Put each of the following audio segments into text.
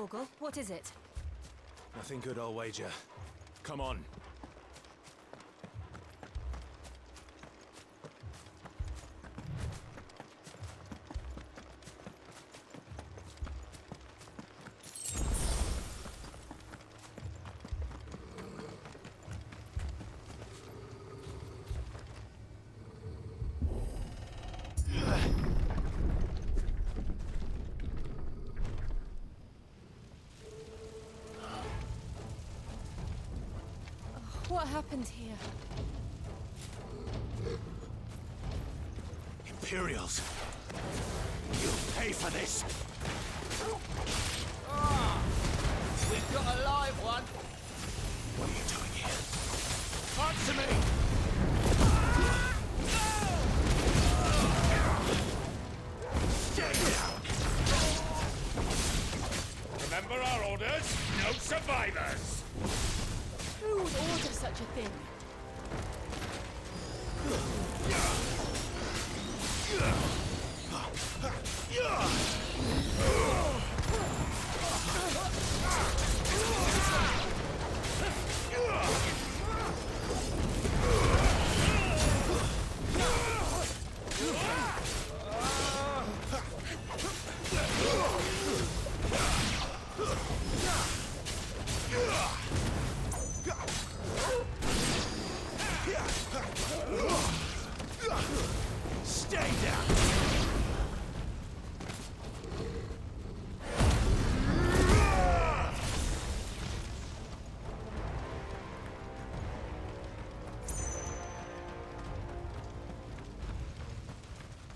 Torgal, what is it? Nothing good, I'll wager. Come on. What happened here? Imperials! You'll pay for this! We've got a live one! What are you doing here? Answer me! Stay down! Remember our orders? No survivors! Who would order such a thing? Stay down!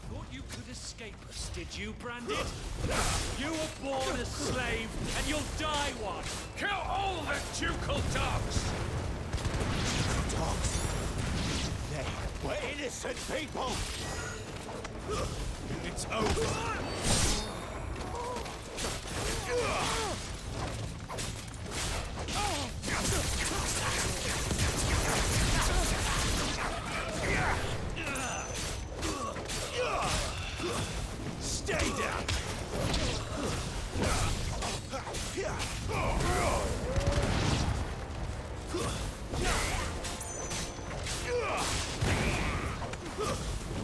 Thought you could escape us, did you, Branded? You were born a slave, and you'll die one! Kill all the ducal dogs! Dogs! They were innocent people! It's over! Stay down!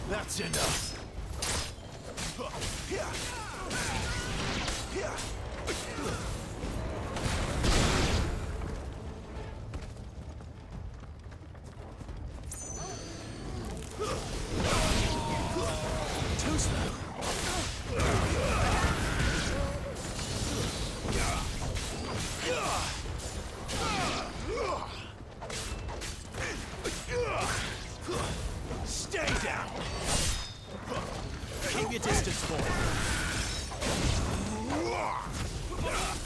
That's enough! Too slow! Stay down! Keep your distance, boy!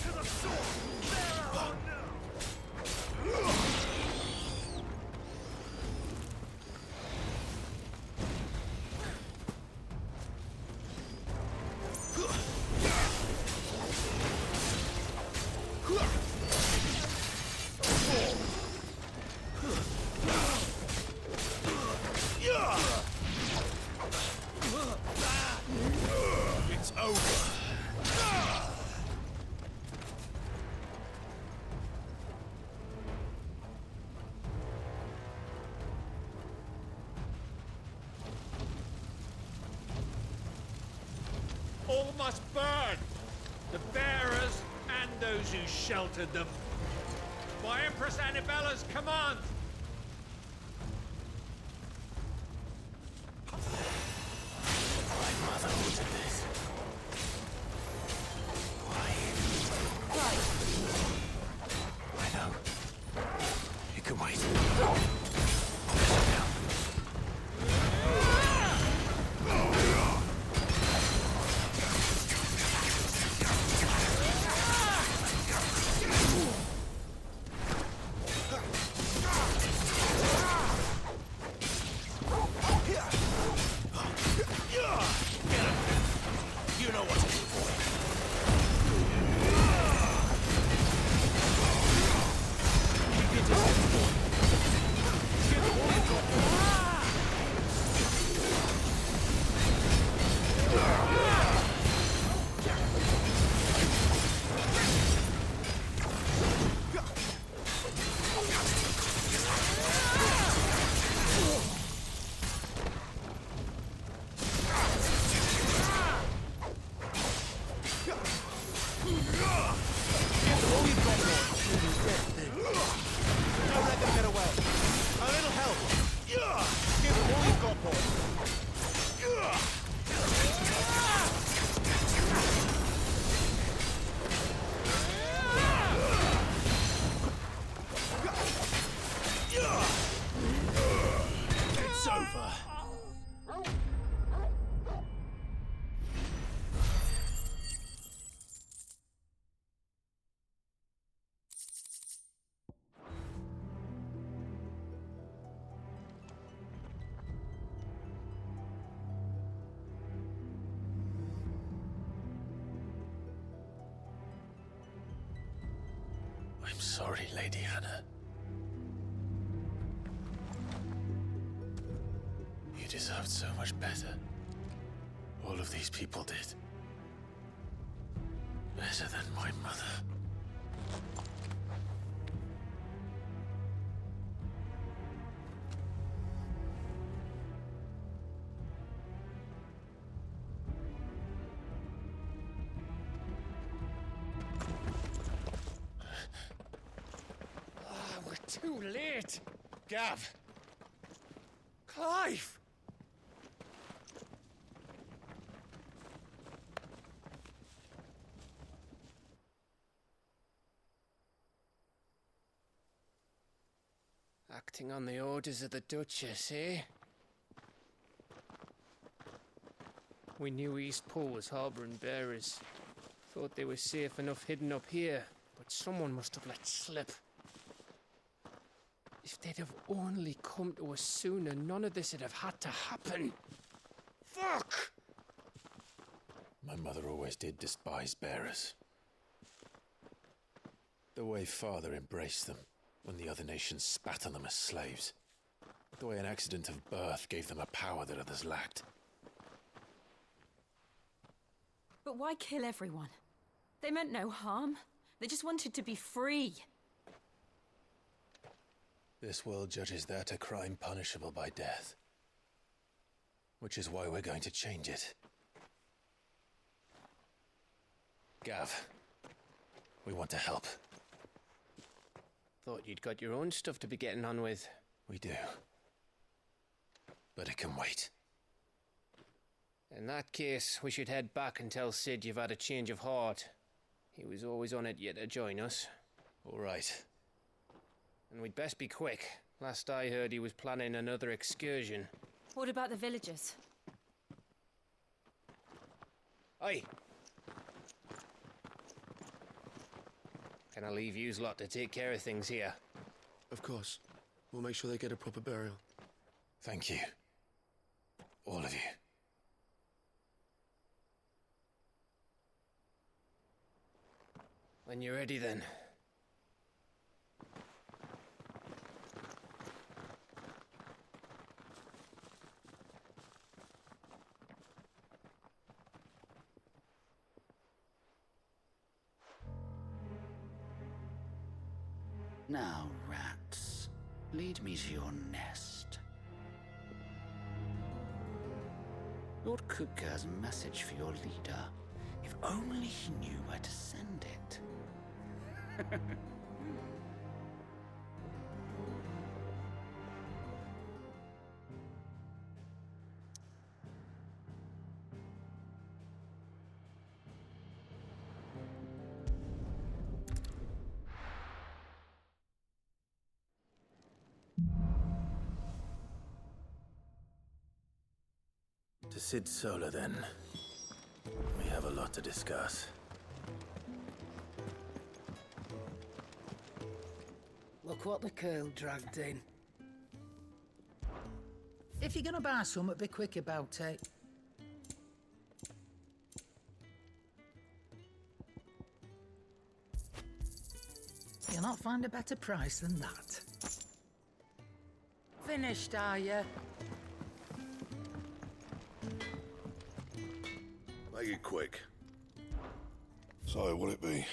To the sword! There or no! It's over! All must burn! The bearers and those who sheltered them. By Empress Annabella's command! My mother ordered this. Why? I know. You can wait. over. I'm sorry, Lady Hannah. You deserved so much better. All of these people did. Better than my mother. We're too late. Gav. Clive. Acting on the orders of the Duchess, eh? We knew East Pool was harbouring bearers. Thought they were safe enough hidden up here, but someone must have let slip. If they'd have only come to us sooner, none of this would have had to happen. Fuck! My mother always did despise bearers. The way Father embraced them when the other nations spat on them as slaves. The way an accident of birth gave them a power that others lacked. But why kill everyone? They meant no harm. They just wanted to be free. This world judges that a crime punishable by death. Which is why we're going to change it. Gav, we want to help. Thought you'd got your own stuff to be getting on with. We do. But it can wait. In that case, we should head back and tell Sid you've had a change of heart. He was always on it yet to join us. All right. And we'd best be quick. Last I heard, he was planning another excursion. What about the villagers? Aye. Can I leave yous lot to take care of things here? Of course. We'll make sure they get a proper burial. Thank you. All of you. When you're ready, then. Now, rats, lead me to your nest. Lord Kupka has a message for your leader. If only he knew where to send it. To Sid Solar, then. We have a lot to discuss. Look what the curl dragged in. If you're gonna buy something, be quick about it. You'll not find a better price than that. Finished, are you? Make it quick. So, what'll it be?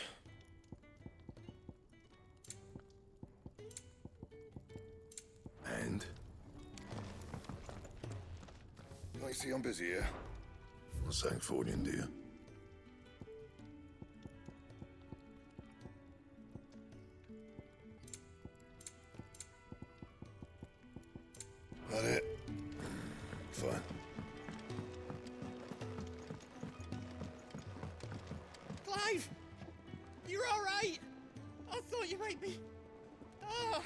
And? I see I'm busy here. What's saying for you, dear? That it? Fine. Clive! You're all right! I thought you might be... Ah!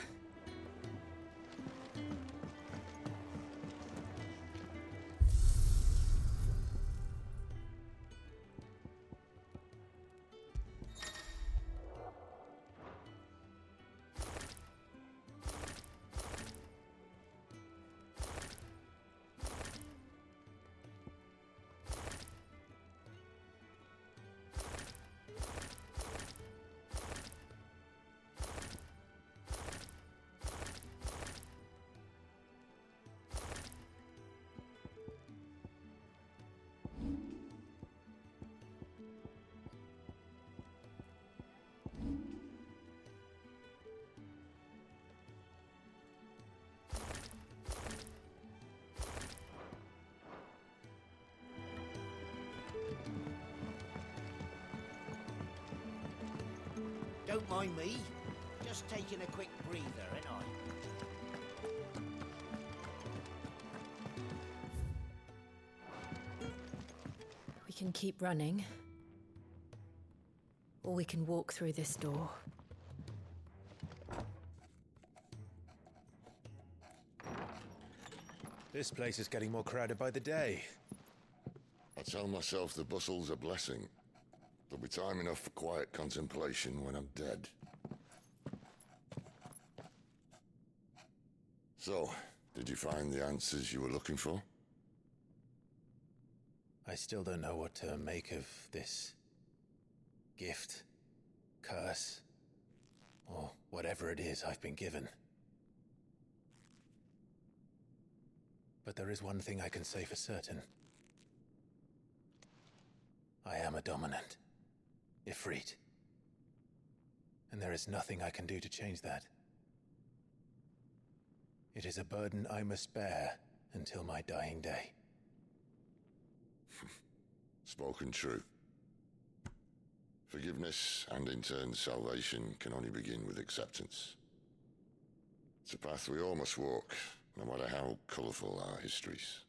don't mind me. Just taking a quick breather, ain't I? We can keep running. Or we can walk through this door. This place is getting more crowded by the day. I tell myself the bustle's a blessing. There'll be time enough for quiet contemplation when I'm dead. So, did you find the answers you were looking for? I still don't know what to make of this gift, curse, or whatever it is I've been given. But there is one thing I can say for certain. I am a dominant, Ifrit. And there is nothing I can do to change that. It is a burden I must bear until my dying day. Spoken true. Forgiveness, and in turn salvation, can only begin with acceptance. It's a path we all must walk, no matter how colourful our histories.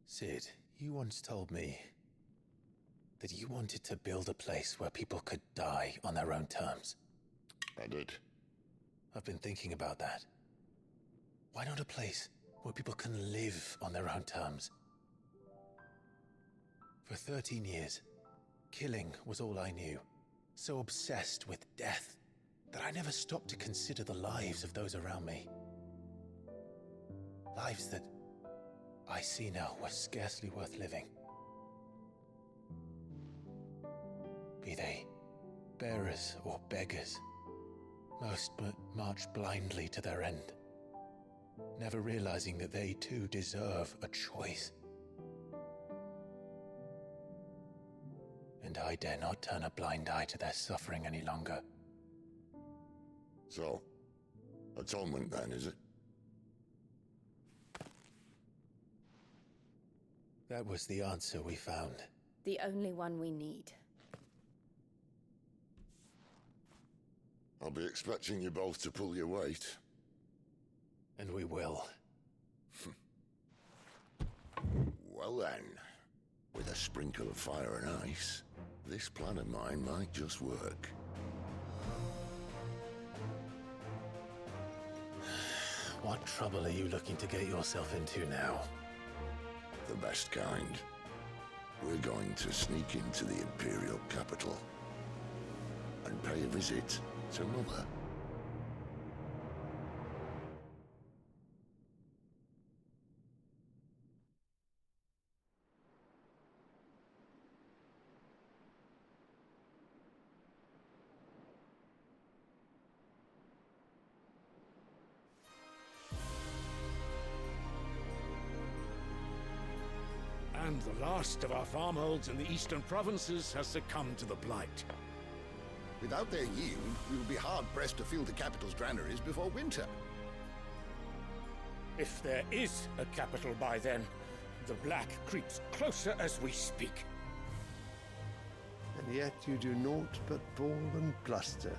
Sid, you once told me that you wanted to build a place where people could die on their own terms. I did. I've been thinking about that. Why not a place where people can live on their own terms? For 13 years, killing was all I knew. So obsessed with death that I never stopped to consider the lives of those around me. Lives that I see now were scarcely worth living. Be they bearers or beggars, most march blindly to their end, never realizing that they too deserve a choice. And I dare not turn a blind eye to their suffering any longer. So, atonement then, is it? That was the answer we found. The only one we need. I'll be expecting you both to pull your weight. And we will. Well then, with a sprinkle of fire and ice, this plan of mine might just work. What trouble are you looking to get yourself into now? The best kind. We're going to sneak into the Imperial capital and pay a visit to Mother. And the last of our farmholds in the eastern provinces has succumbed to the blight. Without their yield, we will be hard-pressed to fill the capital's granaries before winter. If there is a capital by then, the black creeps closer as we speak. And yet you do naught but bawl and bluster.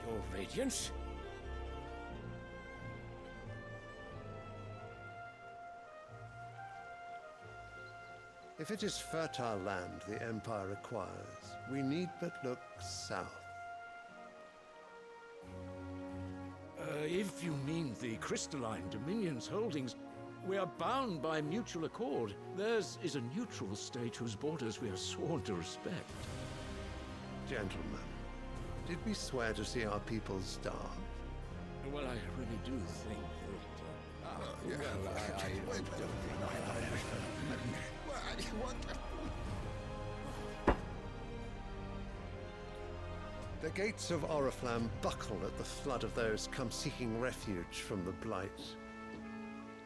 Your Radiance? If it is fertile land the Empire requires, we need but look south. If you mean the crystalline Dominion's holdings, we are bound by mutual accord. Theirs is a neutral state whose borders we are sworn to respect. Gentlemen, did we swear to see our people starve? Well, I really do think The gates of Oriflamme buckle at the flood of those come seeking refuge from the blight.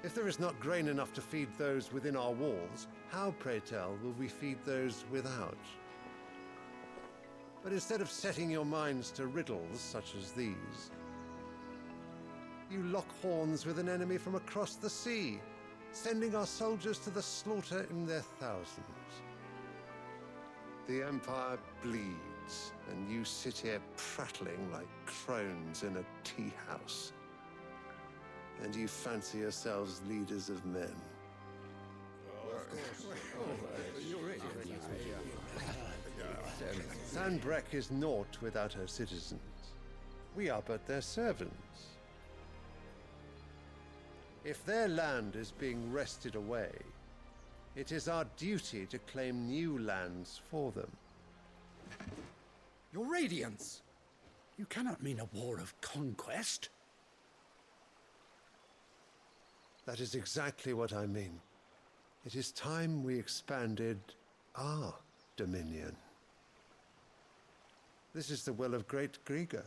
If there is not grain enough to feed those within our walls, how, pray tell, will we feed those without? But instead of setting your minds to riddles such as these, You lock horns with an enemy from across the sea, sending our soldiers to the slaughter in their thousands. The Empire bleeds, and you sit here prattling like crones in a tea house. And you fancy yourselves leaders of men. Sandbreck is naught without her citizens. We are but their servants. If their land is being wrested away, it is our duty to claim new lands for them. Your Radiance! You cannot mean a war of conquest. That is exactly what I mean. It is time we expanded our dominion. This is the will of great Grieger.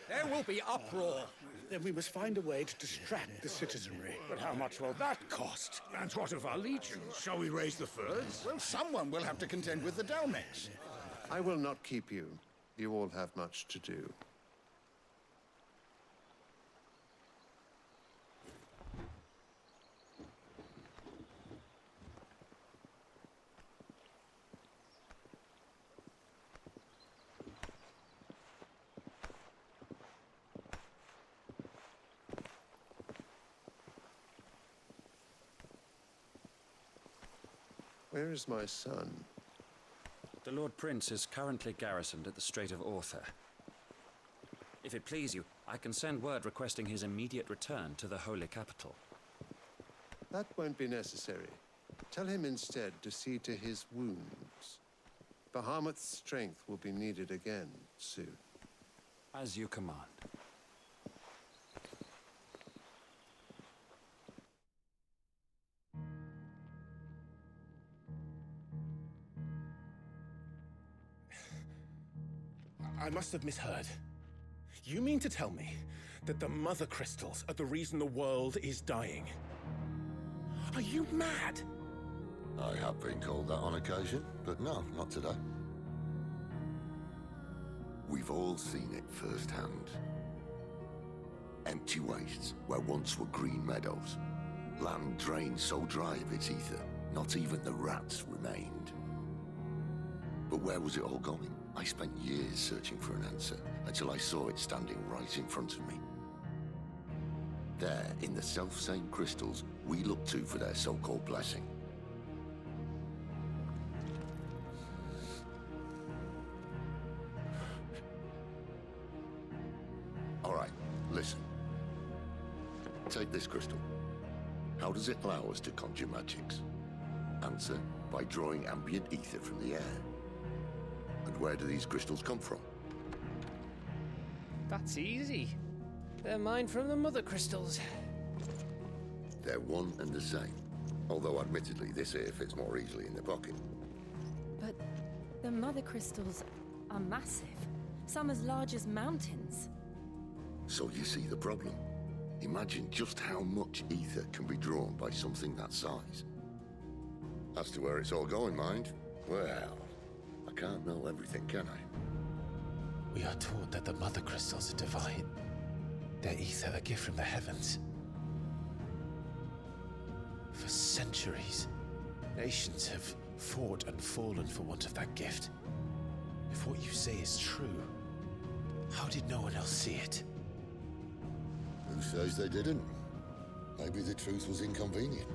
There will be uproar. Then we must find a way to distract the citizenry. But how much will that cost? And what of our legions? Shall we raise the furs? Well, someone will have to contend with the Dalmex. I will not keep you. You all have much to do. Where is my son? The Lord Prince is currently garrisoned at the Strait of Author. If it please you, I can send word requesting his immediate return to the Holy Capital. That won't be necessary. Tell him instead to see to his wounds. Bahamut's strength will be needed again soon. As you command. I must have misheard. You mean to tell me that the Mother Crystals are the reason the world is dying? Are you mad? I have been called that on occasion, but no, not today. We've all seen it firsthand. Empty wastes where once were green meadows. Land drained so dry of its ether, not even the rats remained. But where was it all going? I spent years searching for an answer, until I saw it standing right in front of me. There, in the self-same crystals we look to for their so-called blessing. All right, listen. Take this crystal. How does it allow us to conjure magics? Answer, by drawing ambient ether from the air. And where do these crystals come from? That's easy. They're mine from the Mother Crystals. They're one and the same. Although admittedly this here fits more easily in the pocket. But the Mother Crystals are massive. Some as large as mountains. So you see the problem. Imagine just how much ether can be drawn by something that size. As to where it's all going, mind, well, I can't know everything, can I? We are taught that the Mother Crystals are divine. Their ether a gift from the heavens. For centuries, nations have fought and fallen for want of that gift. If what you say is true, how did no one else see it? Who says they didn't? Maybe the truth was inconvenient.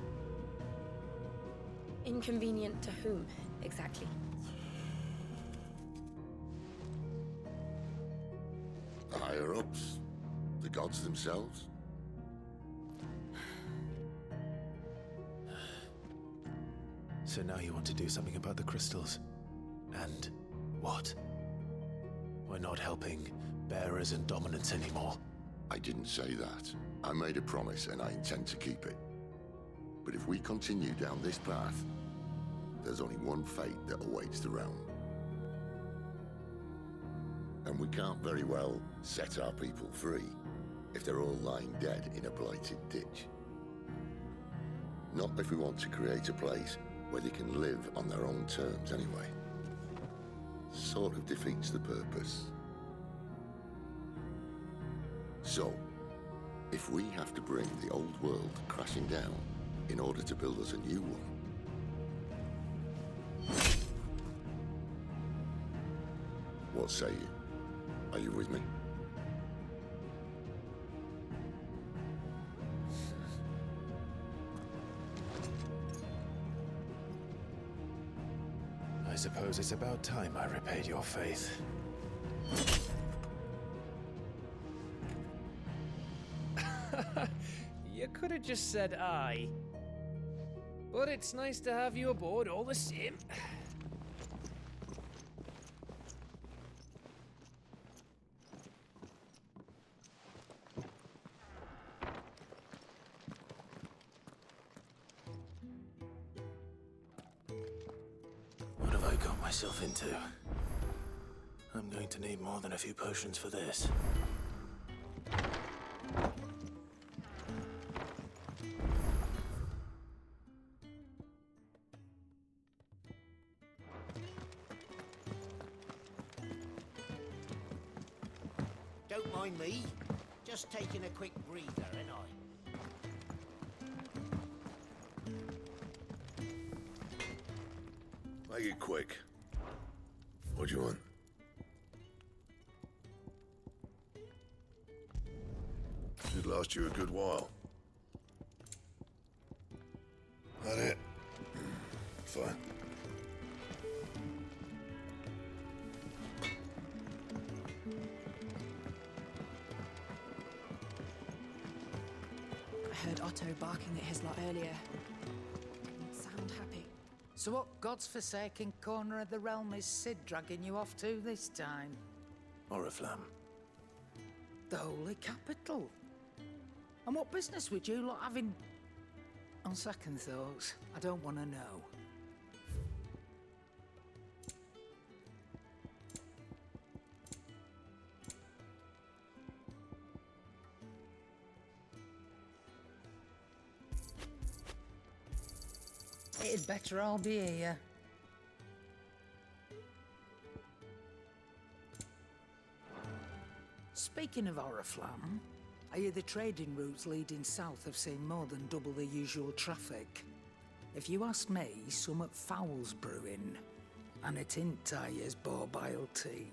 Inconvenient to whom, exactly? The higher-ups, the gods themselves. So now you want to do something about the crystals. And what? We're not helping bearers and dominants anymore. I didn't say that. I made a promise and I intend to keep it. But if we continue down this path, there's only one fate that awaits the realm. And we can't very well set our people free if they're all lying dead in a blighted ditch. Not if we want to create a place where they can live on their own terms anyway. sort of defeats the purpose. So, if we have to bring the old world crashing down in order to build us a new one, what say you? Are you with me? I suppose it's about time I repaid your faith. You could have just said aye. But it's nice to have you aboard all the same. What have I got myself into? I'm going to need more than a few potions for this. Don't mind me. Just taking a quick breather, ain't I? Make it quick. What do you want? Should last you a good while. That it? Fine. I heard Otto barking at his lot earlier. Didn't sound happy. So what God's forsaken corner of the realm is Sid dragging you off to this time? Oriflamme. The Holy Capital. And what business would you lot having? On second thoughts, I don't want to know. It'd better all be here. Speaking of Oriflamme, I hear the trading routes leading south have seen more than double the usual traffic. If you ask me, somewhat foul's brewing, and it ain't Tyre's borbile tea.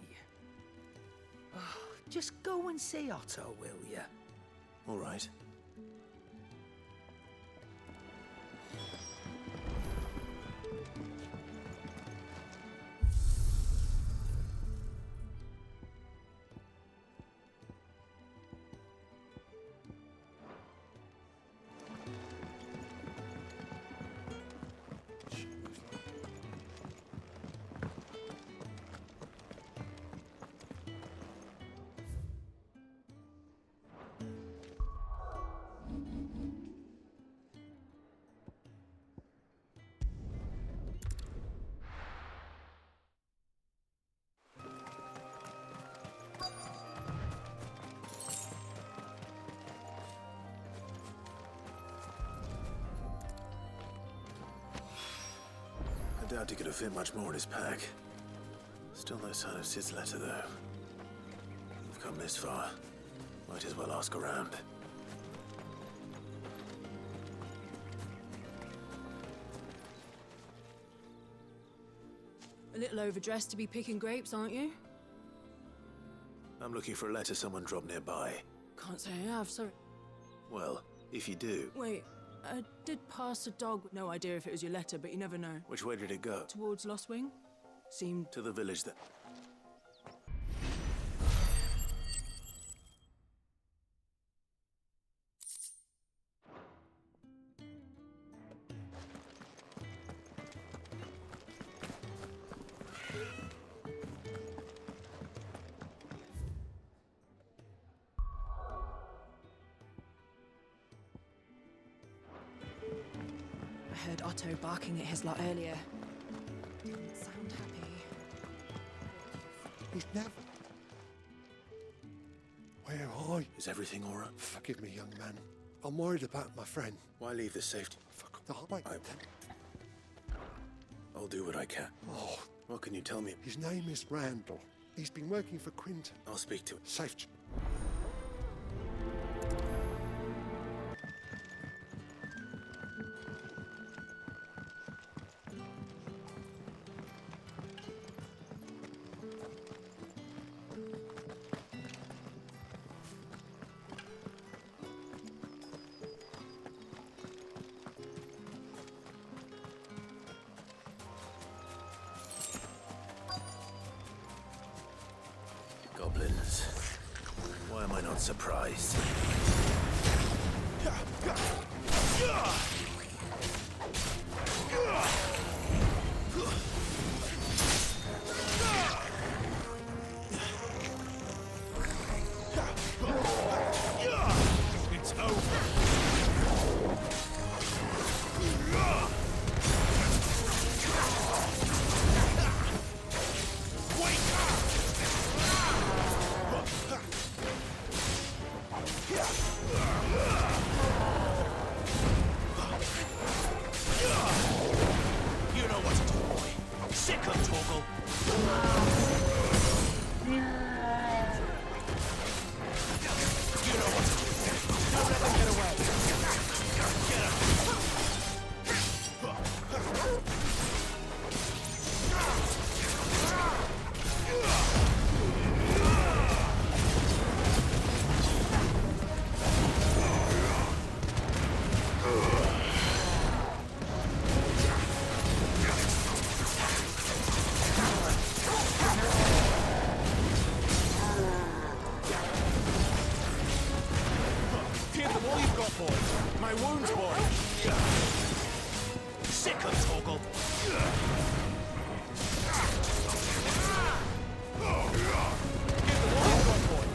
Oh, just go and see Otto, will ya? All right. I doubt he could have fit much more in his pack. Still no sign of Sid's letter, though. We've come this far. Might as well ask around. A little overdressed to be picking grapes, aren't you? I'm looking for a letter someone dropped nearby. Can't say I have, sorry. Well, if you do... Wait, I did pass a dog. No idea if it was your letter, but you never know. Which way did it go? Towards Lost Wing? Seemed... To the village that... I heard Otto barking at his lot earlier. Didn't sound happy. He's never... Where are you? Is everything all right? Forgive me, young man. I'm worried about my friend. Why leave the safety? Fuck the wait. I'll do what I can. Oh, What can you tell me? His name is Randall. He's been working for Quinton. I'll speak to him. Safe. Goblins. Why am I not surprised? It's over. You know what to do, boy. Sick of Torgal. You know what to do. Don't let them get away. Get up. Give them all you've got, boy. My wounds, boy. Sick of Torgal. Give them all you've got, boy.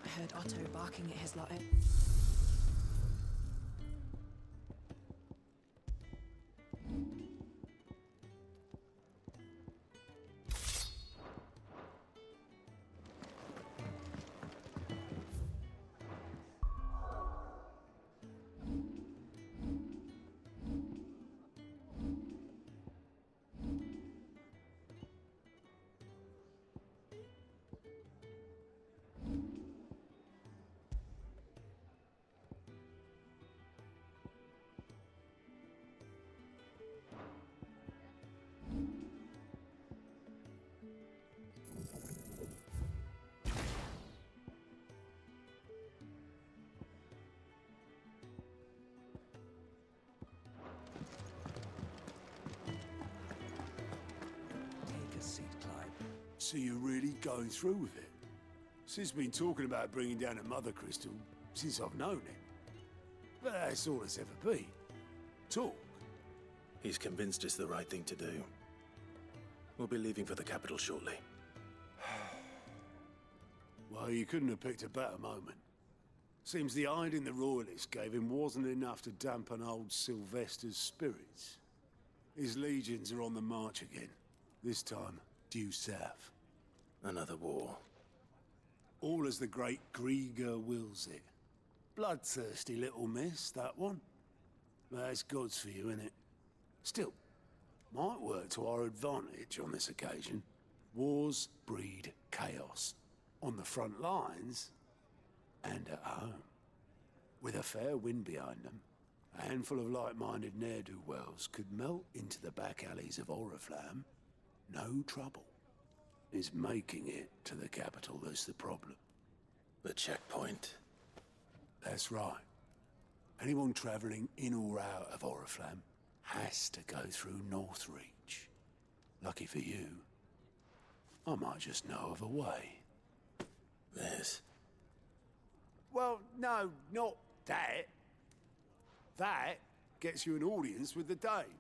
I heard Otto barking at his lot. So you're really going through with it? Sid's been talking about bringing down a mother crystal since I've known him. But that's all it's ever been. Talk. He's convinced it's the right thing to do. We'll be leaving for the capital shortly. Well, you couldn't have picked a better moment. Seems the hiding the royalists gave him wasn't enough to dampen old Sylvester's spirits. His legions are on the march again. This time, due south. Another war. All as the great Grieger wills it. Bloodthirsty little miss, that one. That's God's for you, innit? Still, might work to our advantage on this occasion. Wars breed chaos. On the front lines, and at home. With a fair wind behind them, a handful of like-minded ne'er-do-wells could melt into the back alleys of Oriflamme. No trouble. It's making it to the capital that's the problem. The checkpoint. That's right. Anyone travelling in or out of Oriflamme has to go through Northreach. Lucky for you, I might just know of a way. There's Well, no, not that. That gets you an audience with the Dame.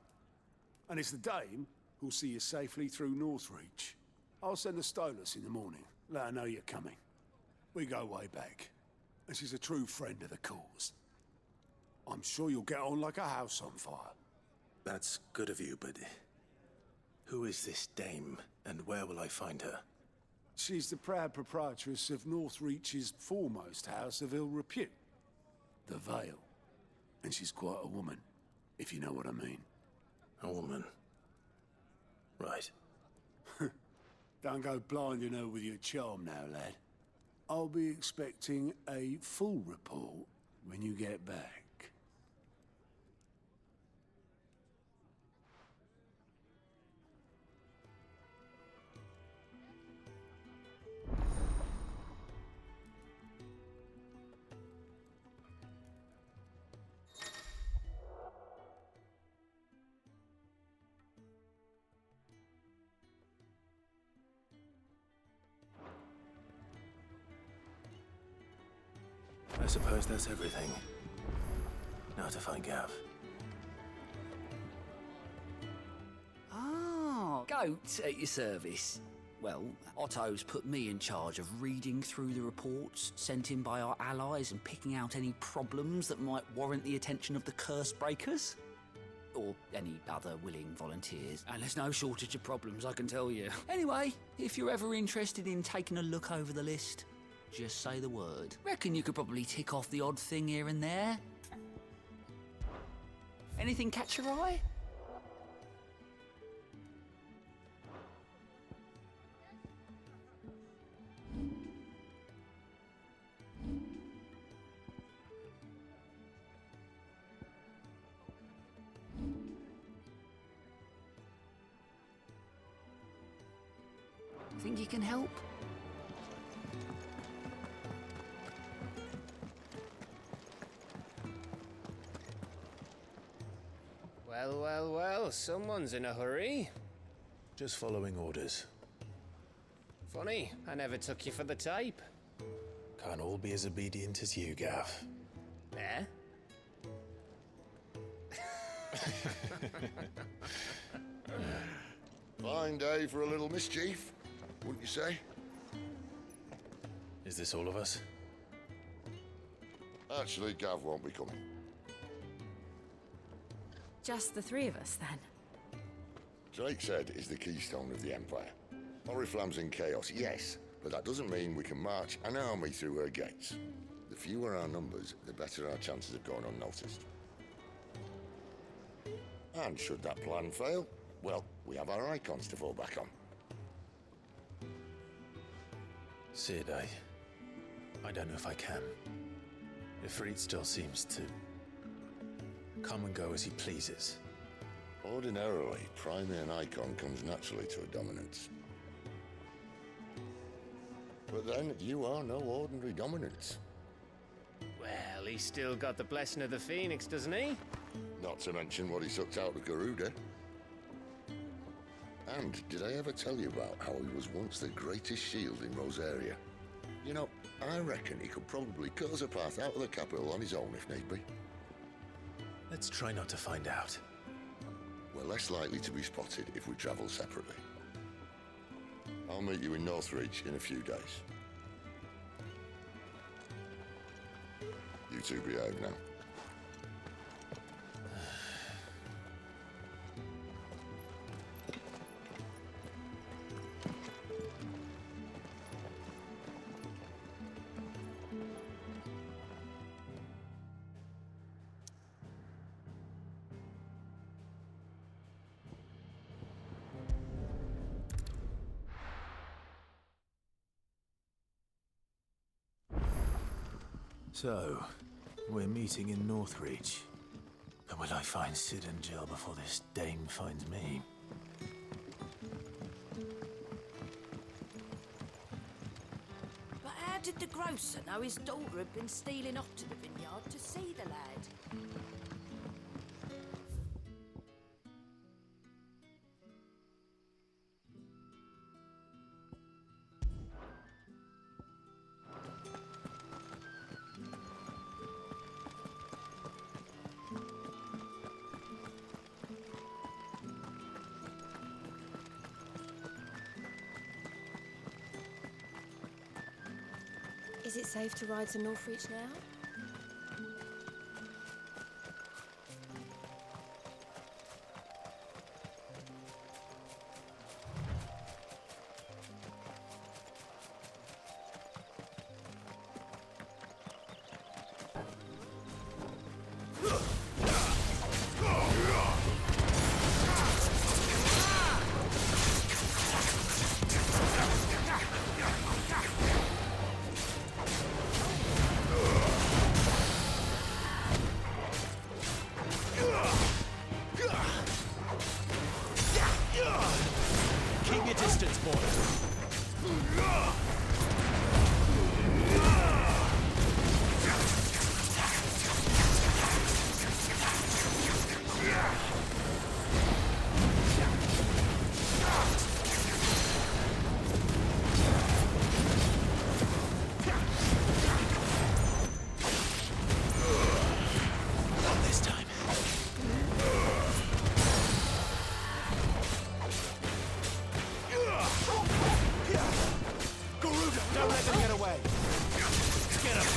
And it's the Dame who'll see you safely through Northreach. I'll send the Stolas in the morning. Let her know you're coming. We go way back. And she's a true friend of the cause. I'm sure you'll get on like a house on fire. That's good of you, but who is this dame, and where will I find her? She's the proud proprietress of Northreach's foremost house of ill repute, the Vale. And she's quite a woman, if you know what I mean. A woman? Right. Don't go blinding her with your charm now, lad. I'll be expecting a full report when you get back. I suppose that's everything. Now to find Gav. Ah, goat at your service. Well, Otto's put me in charge of reading through the reports sent in by our allies and picking out any problems that might warrant the attention of the curse breakers. Or any other willing volunteers. And there's no shortage of problems, I can tell you. Anyway, if you're ever interested in taking a look over the list, just say the word. Reckon you could probably tick off the odd thing here and there. Anything catch your eye? Think you can help? Well, well, well, someone's in a hurry. Just following orders. Funny, I never took you for the type. Can't all be as obedient as you, Gav. Eh? Fine day for a little mischief, wouldn't you say? Is this all of us? Actually, Gav won't be coming. Just the three of us, then? Drake's Head is the keystone of the Empire. Oriflamme's in chaos, yes, but that doesn't mean we can march an army through her gates. The fewer our numbers, the better our chances of going unnoticed. And should that plan fail, well, we have our icons to fall back on. Sid, I don't know if I can. Ifrit still seems to come and go as he pleases. Ordinarily, priming an icon comes naturally to a dominance. But then, you are no ordinary dominance. Well, he's still got the blessing of the Phoenix, doesn't he? Not to mention what he sucked out of Garuda. And did I ever tell you about how he was once the greatest shield in Rosaria? You know, I reckon he could probably cut us a path out of the capital on his own if need be. Let's try not to find out. We're less likely to be spotted if we travel separately. I'll meet you in Northreach in a few days. You two behave now. So, we're meeting in Northreach. But will I find Sid and Jill before this dame finds me? But how did the grocer know his daughter had been stealing off to the vineyard to see the lad? Is it safe to ride to Northreach now? Keep your distance, boy. Not this time. Garuda, don't let them get away. Get him.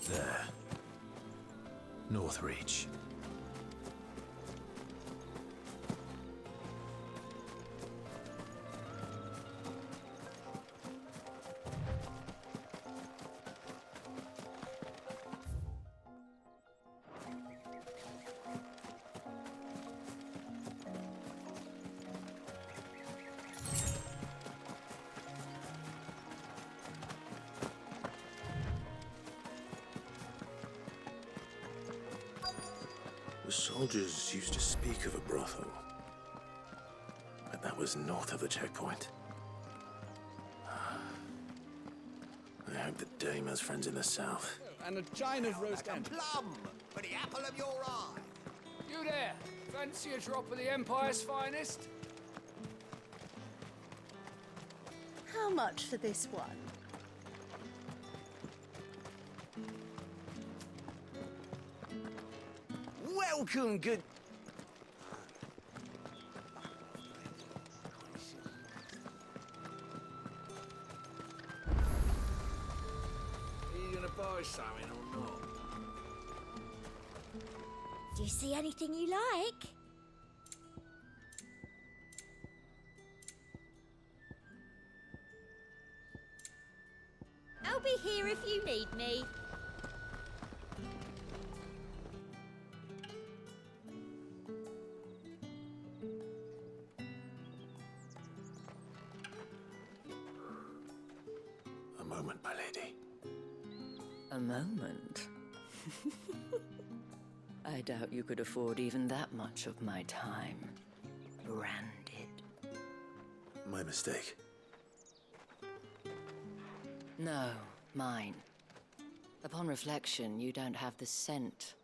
There. Northreach. The soldiers used to speak of a brothel, but that was north of the checkpoint. I hope that Dame has friends in the south. And a chine of roast Like a plum for the apple of your eye. You there! Fancy a drop of the Empire's finest? How much for this one? Welcome, good... Are you gonna buy something or not? Do you see anything you like? I'll be here if you need me. A moment, my lady. A moment? I doubt you could afford even that much of my time. Branded. My mistake. No, mine. Upon reflection, you don't have the scent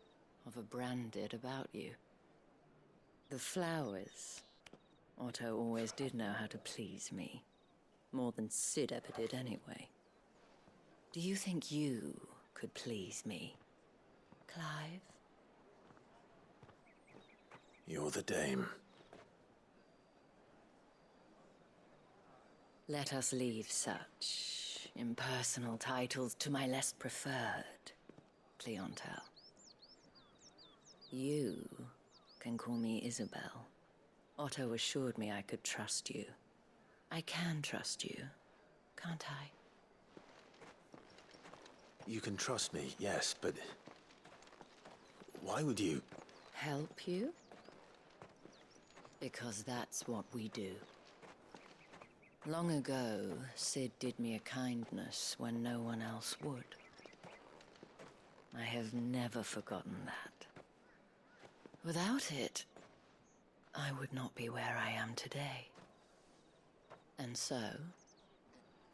of a branded about you. The flowers. Otto always did know how to please me. More than Sid ever did anyway. Do you think you could please me, Clive? You're the dame. Let us leave such impersonal titles to my less preferred clientele. You can call me Isabel. Otto assured me I could trust you. I can trust you, can't I? You can trust me, yes, but... why would you... Help you? Because that's what we do. Long ago, Sid did me a kindness when no one else would. I have never forgotten that. Without it, I would not be where I am today. And so,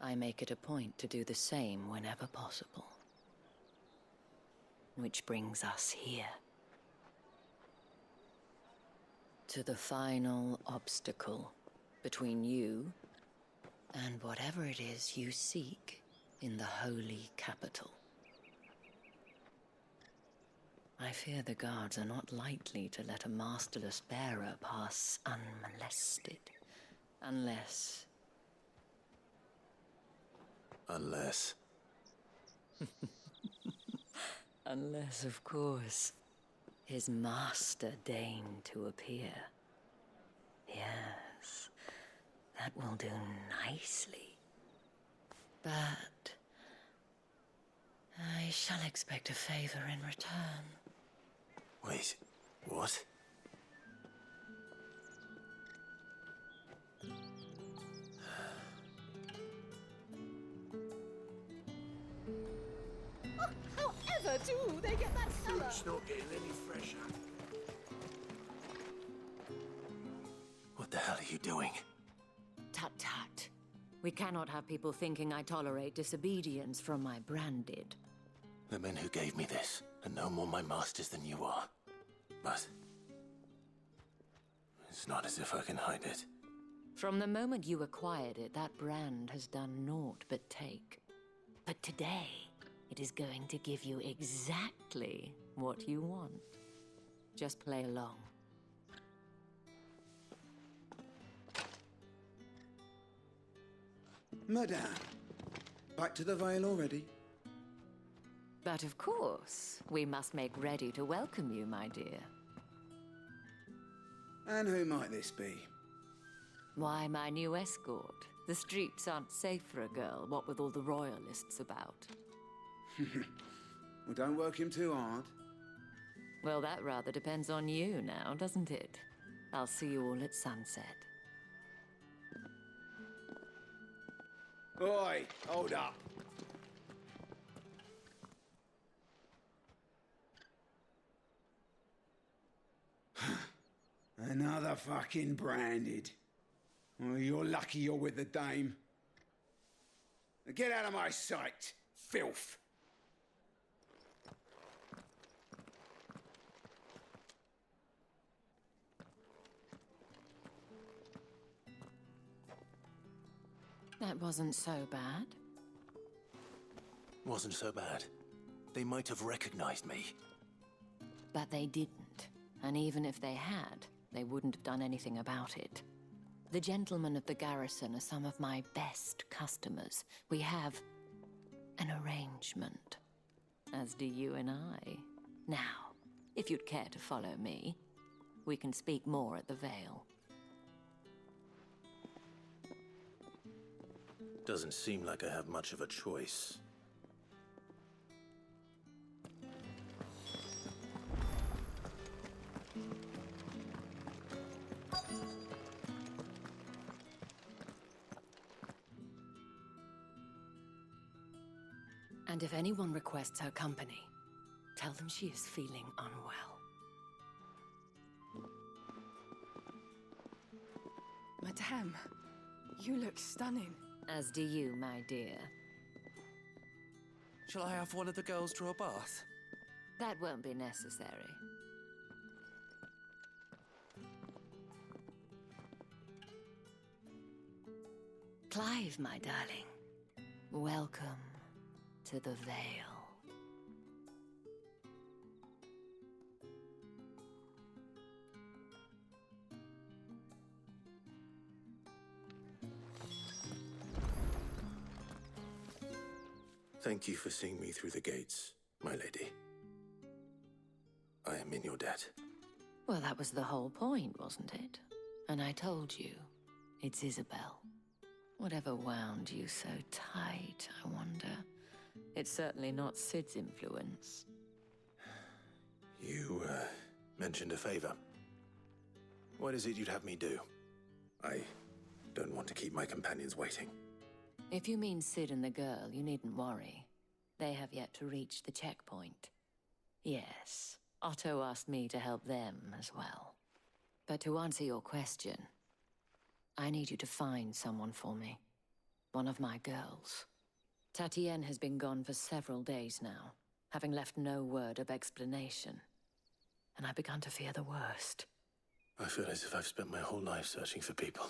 I make it a point to do the same whenever possible. Which brings us here. To the final obstacle between you and whatever it is you seek in the holy capital. I fear the guards are not likely to let a masterless bearer pass unmolested. Unless... Unless... Unless, of course, his master deigned to appear. Yes, that will do nicely. But... I shall expect a favor in return. Wait, what? However do they get that cellar? It's not getting any fresher. What the hell are you doing? Tut-tut. We cannot have people thinking I tolerate disobedience from my branded. The men who gave me this are no more my masters than you are. But... it's not as if I can hide it. From the moment you acquired it, that brand has done naught but take. But today, it is going to give you exactly what you want. Just play along. Madame, back to the Vale already? But of course, we must make ready to welcome you, my dear. And who might this be? Why, my new escort. The streets aren't safe for a girl, what with all the royalists about. Well, don't work him too hard. Well, that rather depends on you now, doesn't it? I'll see you all at sunset. Oi, hold up. Another fucking branded. Well, you're lucky you're with the dame. Now get out of my sight, filth. That wasn't so bad. Wasn't so bad. They might have recognized me. But they didn't. And even if they had, they wouldn't have done anything about it. The gentlemen of the garrison are some of my best customers. We have an arrangement, as do you and I. Now, if you'd care to follow me, we can speak more at the Vale. Doesn't seem like I have much of a choice. And if anyone requests her company, tell them she is feeling unwell. Madame, you look stunning. As do you, my dear. Shall I have one of the girls draw a bath? That won't be necessary. Clive, my darling. Welcome into the Vale. Thank you for seeing me through the gates, my lady. I am in your debt. Well, that was the whole point, wasn't it? And I told you, it's Isabel. Whatever wound you so tight, I wonder. It's certainly not Sid's influence. You, mentioned a favor. What is it you'd have me do? I don't want to keep my companions waiting. If you mean Sid and the girl, you needn't worry. They have yet to reach the checkpoint. Yes, Otto asked me to help them as well. But to answer your question, I need you to find someone for me. One of my girls. Tatienne has been gone for several days now, having left no word of explanation. And I've begun to fear the worst. I feel as if I've spent my whole life searching for people.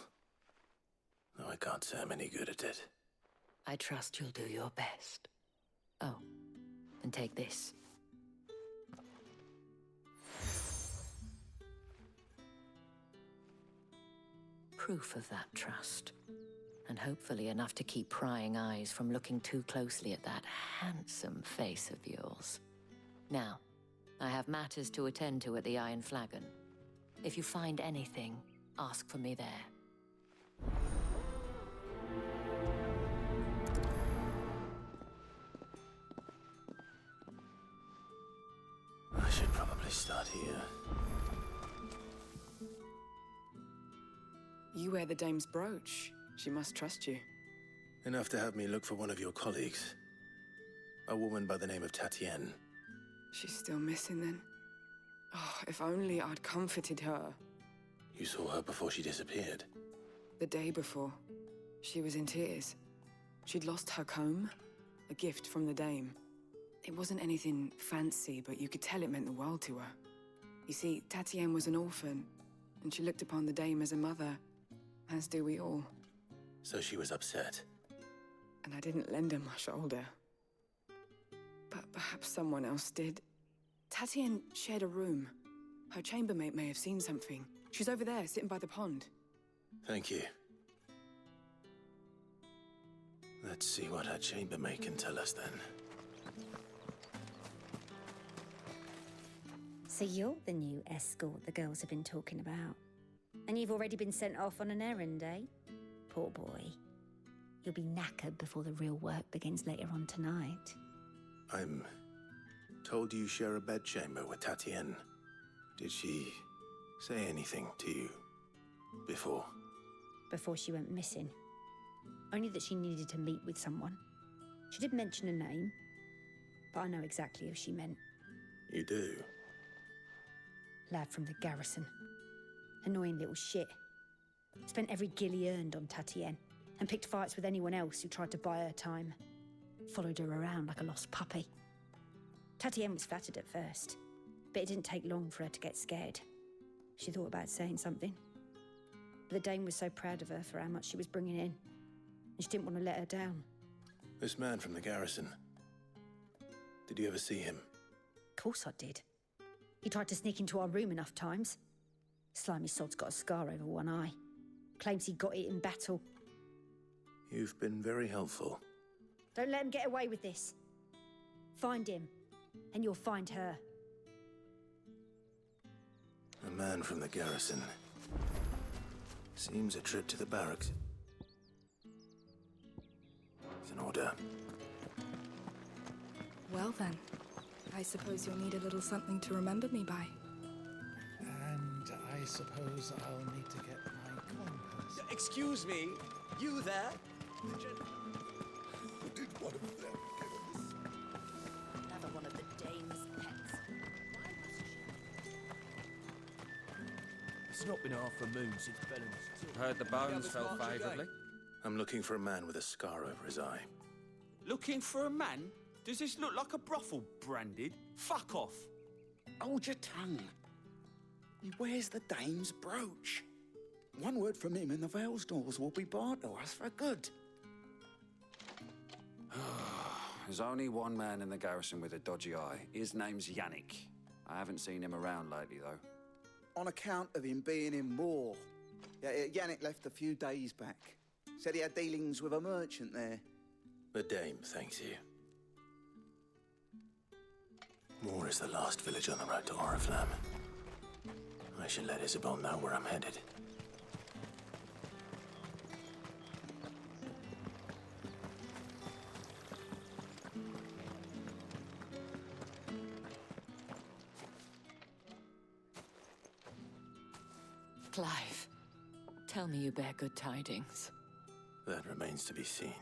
Though I can't say I'm any good at it. I trust you'll do your best. Oh, and take this. Proof of that trust. And hopefully enough to keep prying eyes from looking too closely at that handsome face of yours. Now, I have matters to attend to at the Iron Flagon. If you find anything, ask for me there. I should probably start here. You wear the dame's brooch. She must trust you. Enough to have me look for one of your colleagues. A woman by the name of Tatienne. She's still missing then? Oh, if only I'd comforted her. You saw her before she disappeared? The day before. She was in tears. She'd lost her comb, a gift from the dame. It wasn't anything fancy, but you could tell it meant the world to her. You see, Tatienne was an orphan, and she looked upon the dame as a mother, as do we all. So she was upset. And I didn't lend her my shoulder. But perhaps someone else did. Tatienne shared a room. Her chambermaid may have seen something. She's over there, sitting by the pond. Thank you. Let's see what her chambermaid can tell us then. So you're the new escort the girls have been talking about. And you've already been sent off on an errand, eh? Poor boy. You'll be knackered before the real work begins later on tonight. I'm told you share a bedchamber with Tatienne. Did she say anything to you before? Before she went missing. Only that she needed to meet with someone. She did mention a name, but I know exactly who she meant. You do? Lad from the garrison. Annoying little shit. Spent every guil he earned on Tatienne, and picked fights with anyone else who tried to buy her time. Followed her around like a lost puppy. Tatienne was flattered at first, but it didn't take long for her to get scared. She thought about saying something. But the dame was so proud of her for how much she was bringing in, and she didn't want to let her down. This man from the garrison. Did you ever see him? Of course I did. He tried to sneak into our room enough times. Slimy sod's got a scar over one eye. Claims he got it in battle. You've been very helpful. Don't let him get away with this. Find him, and you'll find her. A man from the garrison. Seems a trip to the barracks. It's an order. Well then, I suppose you'll need a little something to remember me by. And I suppose I'll need to get my compass. Excuse me, you there? Did one of them get on this? Another one of the dame's pets. It's not been half a moon since Bellen's. Heard the bones fell favourably. I'm looking for a man with a scar over his eye. Looking for a man? Does this look like a brothel, Branded? Fuck off. Hold your tongue. He wears the dame's brooch. One word from him and the Vale's doors will be barred to us for good. There's only one man in the garrison with a dodgy eye. His name's Yannick. I haven't seen him around lately, though. On account of him being in Moor. Yeah, Yannick left a few days back. Said he had dealings with a merchant there. The Dame thanks you. Moor is the last village on the road to Oriflamme. I should let Isabel know where I'm headed. Clive, tell me you bear good tidings. That remains to be seen.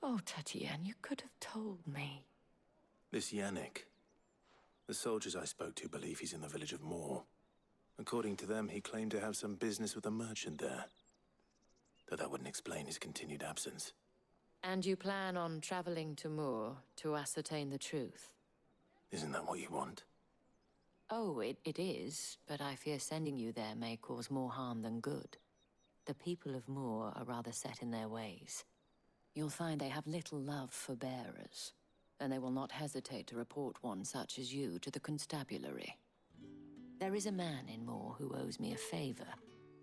Oh, Tatienne, you could have told me. This Yannick. The soldiers I spoke to believe he's in the village of Moor. According to them, he claimed to have some business with a merchant there. Though that wouldn't explain his continued absence. And you plan on traveling to Moor to ascertain the truth? Isn't that what you want? Oh, it is, but I fear sending you there may cause more harm than good. The people of Moor are rather set in their ways. You'll find they have little love for bearers, and they will not hesitate to report one such as you to the constabulary. There is a man in Moor who owes me a favor.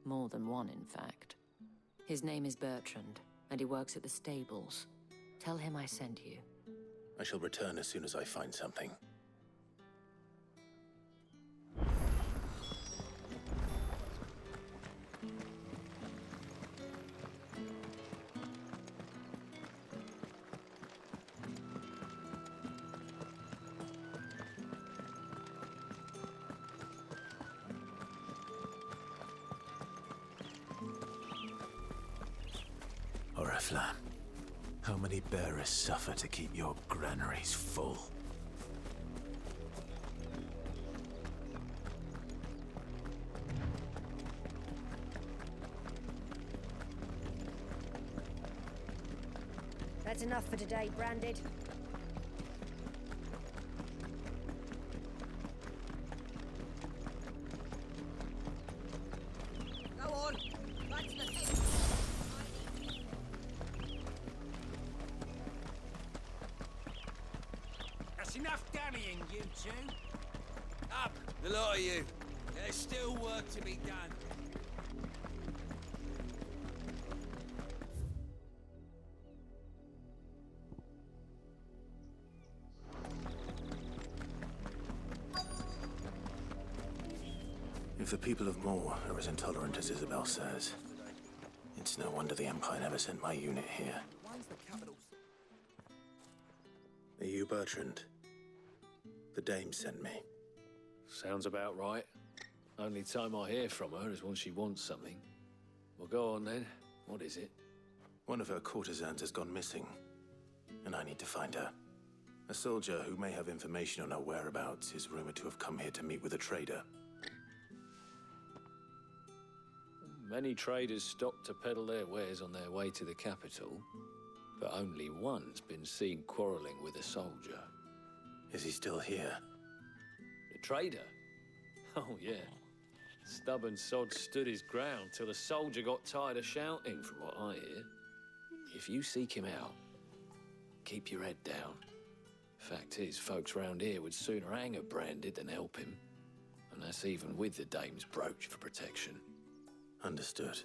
More than one, in fact. His name is Bertrand, and he works at the stables. Tell him I sent you. I shall return as soon as I find something. Oriflamme, how many bearers suffer to keep your granaries full? That's enough for today, Branded. Go on, back to the head. That's enough dallying, you two. Up, the lot of you. There's still work to be done. If the people of Moor are as intolerant as Isabel says, it's no wonder the Empire never sent my unit here. Are you Bertrand? The Dame sent me. Sounds about right. Only time I hear from her is when she wants something. Well, go on then. What is it? One of her courtesans has gone missing, and I need to find her. A soldier who may have information on her whereabouts is rumored to have come here to meet with a trader. Many traders stop to peddle their wares on their way to the capital, but only one's been seen quarreling with a soldier. Is he still here? The trader? Oh, yeah. Stubborn sod stood his ground till the soldier got tired of shouting, from what I hear. If you seek him out, keep your head down. Fact is, folks round here would sooner hang a Branded than help him. And that's even with the Dame's brooch for protection. Understood.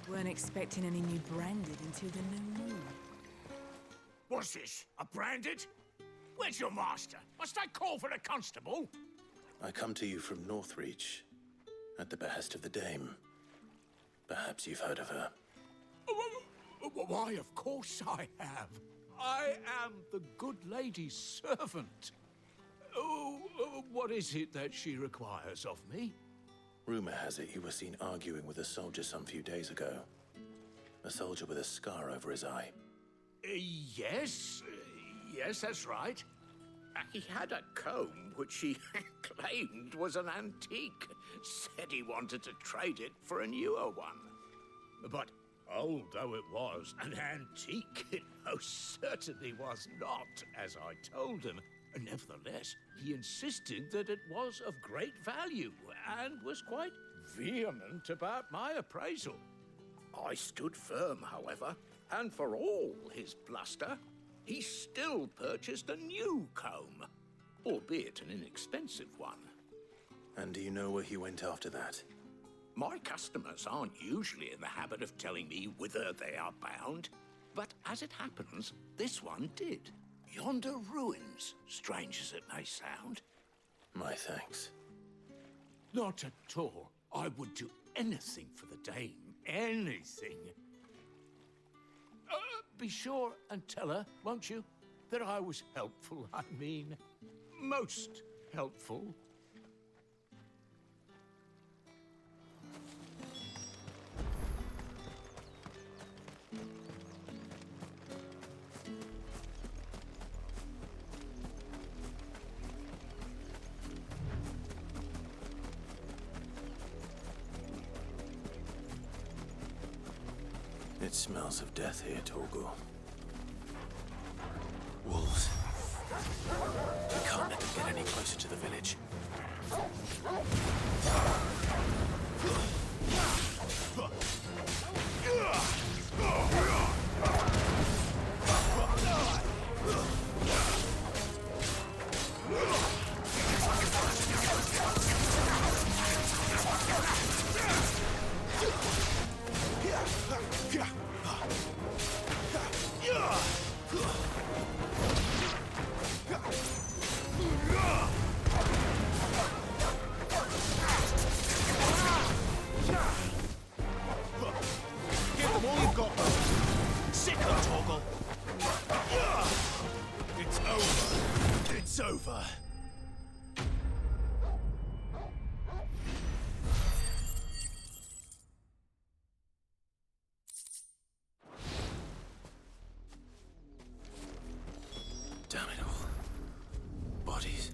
Weren't expecting any new Branded until the new moon. What's this? A Branded? Where's your master? Must I call for the constable? I come to you from Northreach, at the behest of the Dame. Perhaps you've heard of her. Why, of course I have. I am the good lady's servant. What is it that she requires of me? Rumor has it you were seen arguing with a soldier some few days ago. A soldier with a scar over his eye. Yes, that's right. He had a comb which he claimed was an antique. Said he wanted to trade it for a newer one. But old though it was, an antique it most certainly was not, as I told him. Nevertheless, he insisted that it was of great value, and was quite vehement about my appraisal. I stood firm, however, and for all his bluster, he still purchased a new comb, albeit an inexpensive one. And do you know where he went after that? My customers aren't usually in the habit of telling me whither they are bound, but as it happens, this one did. Yonder ruins, strange as it may sound. My thanks. Not at all. I would do anything for the dame. Anything. Be sure and tell her, won't you, that I was helpful, I mean, most helpful. It smells of death here, Torgal. Wolves. We can't let them get any closer to the village. Over. Damn it all. Bodies.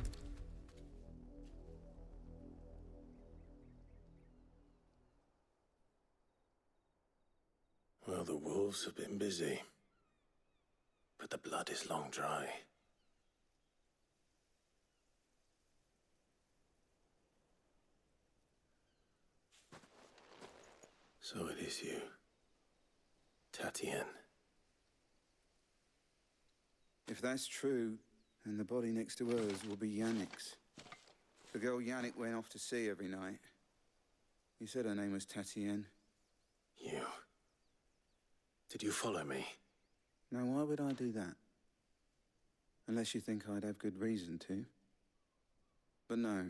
Well, the wolves have been busy, but the blood is long dry. So it is you, Tatienne. If that's true, then the body next to hers will be Yannick's. The girl Yannick went off to sea every night. You said her name was Tatienne. You? Did you follow me? Now, why would I do that? Unless you think I'd have good reason to. But no.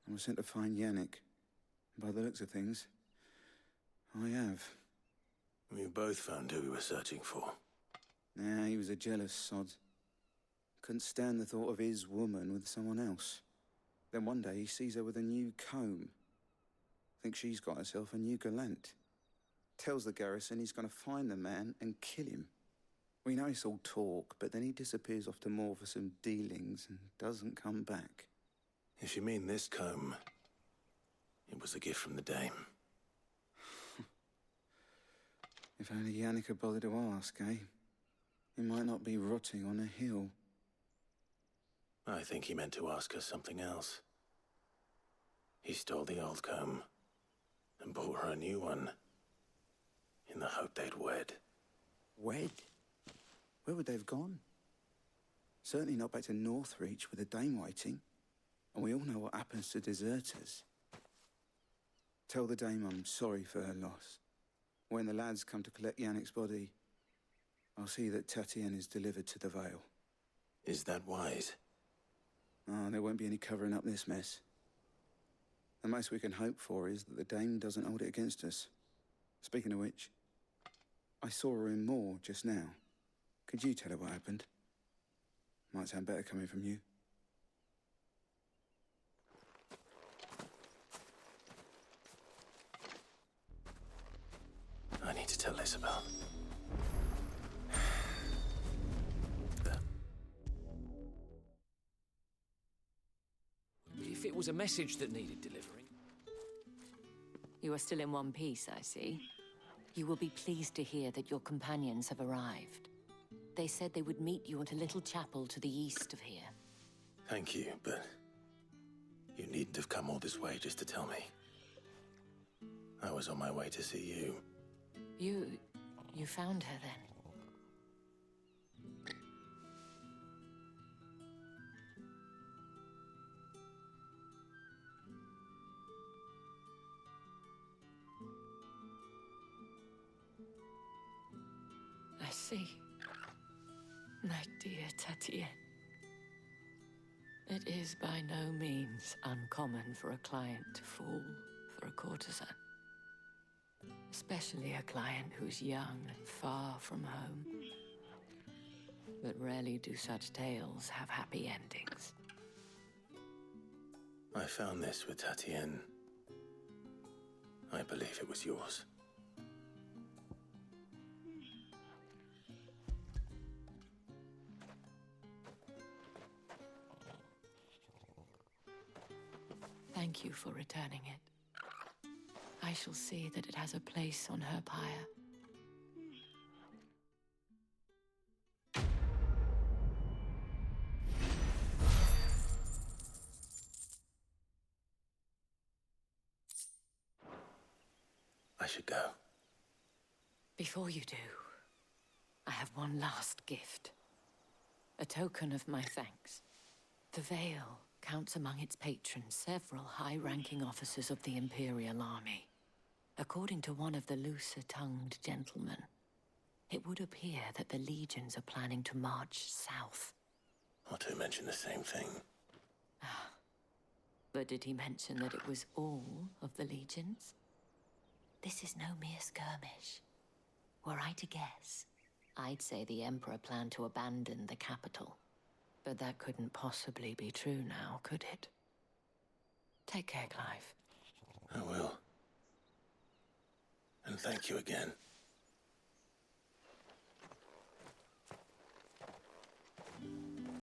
I was sent to find Yannick. By the looks of things, I have. We both found who we were searching for. Nah, he was a jealous sod. Couldn't stand the thought of his woman with someone else. Then one day he sees her with a new comb. Thinks she's got herself a new gallant. Tells the garrison he's gonna find the man and kill him. We know it's all talk, but then he disappears off to Moor for some dealings and doesn't come back. If you mean this comb, it was a gift from the dame. If only Yannick had bothered to ask, eh? He might not be rotting on a hill. I think he meant to ask her something else. He stole the old comb and bought her a new one in the hope they'd wed. Wed? Where would they have gone? Certainly not back to Northreach with a dame waiting. And we all know what happens to deserters. Tell the dame I'm sorry for her loss. When the lads come to collect Yannick's body, I'll see that Tatienne is delivered to the Vale. Is that wise? Oh, there won't be any covering up this mess. The most we can hope for is that the dame doesn't hold it against us. Speaking of which, I saw her in Moor just now. Could you tell her what happened? Might sound better coming from you. I need to tell Isabel. If it was a message that needed delivering, You are still in one piece, I see. You will be pleased to hear that your companions have arrived. They said they would meet you at a little chapel to the east of here. Thank you, but you needn't have come all this way just to tell me. I was on my way to see you. You found her then? I see. My dear Tatienne. It is by no means uncommon for a client to fall for a courtesan. Especially a client who's young and far from home. But rarely do such tales have happy endings. I found this with Tatienne. I believe it was yours. Thank you for returning it. I shall see that it has a place on her pyre. I should go. Before you do, I have one last gift. A token of my thanks. The Veil counts among its patrons several high-ranking officers of the Imperial Army. According to one of the looser-tongued gentlemen, it would appear that the legions are planning to march south. Not to mention the same thing. But did he mention that it was all of the legions? This is no mere skirmish. Were I to guess, I'd say the Emperor planned to abandon the capital. But that couldn't possibly be true now, could it? Take care, Clive. I will. And thank you again.